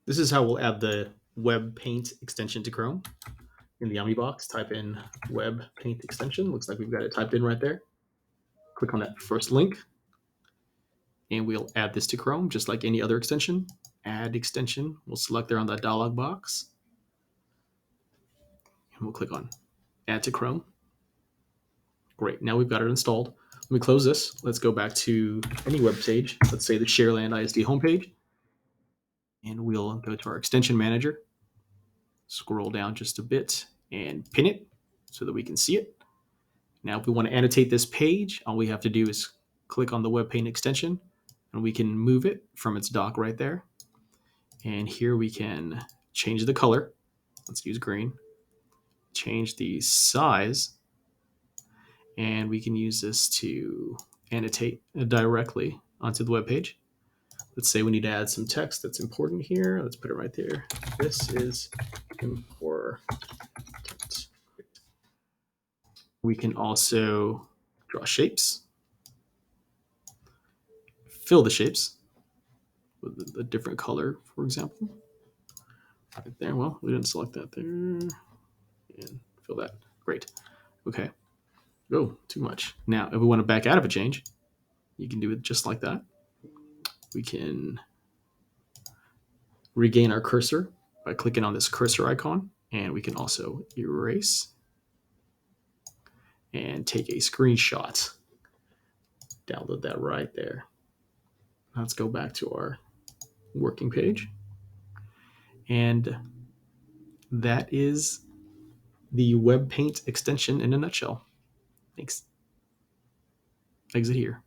This is how we'll add the Web Paint extension to Chrome. In the Omnibox, type in Web Paint extension. Looks like we've got it typed in right there. Click on that first link, and we'll add this to Chrome just like any other extension. Add extension. We'll select there on that dialog box, and we'll click on Add to Chrome. Great. Now we've got it installed. Let me close this. Let's go back to any web page. Let's say the Shareland ISD homepage, and we'll go to our extension manager. Scroll down just a bit and pin it so that we can see it. Now, if we want to annotate this page, all we have to do is click on the Web Paint extension, and we can move it from its dock right there. And here we can change the color. Let's use green. Change the size, and we can use this to annotate directly onto the web page. Let's say we need to add some text that's important here. Let's put it right there. This is important. We can also draw shapes, fill the shapes with a different color, for example. Right there. Well, we didn't select that there. And fill that. Great. Okay. Oh, too much. Now, if we want to back out of a change, you can do it just like that. We can regain our cursor by clicking on this cursor icon, and we can also erase and take a screenshot. Download that right there. Let's go back to our working page. And that is the Web Paint extension in a nutshell. Thanks. Exit here.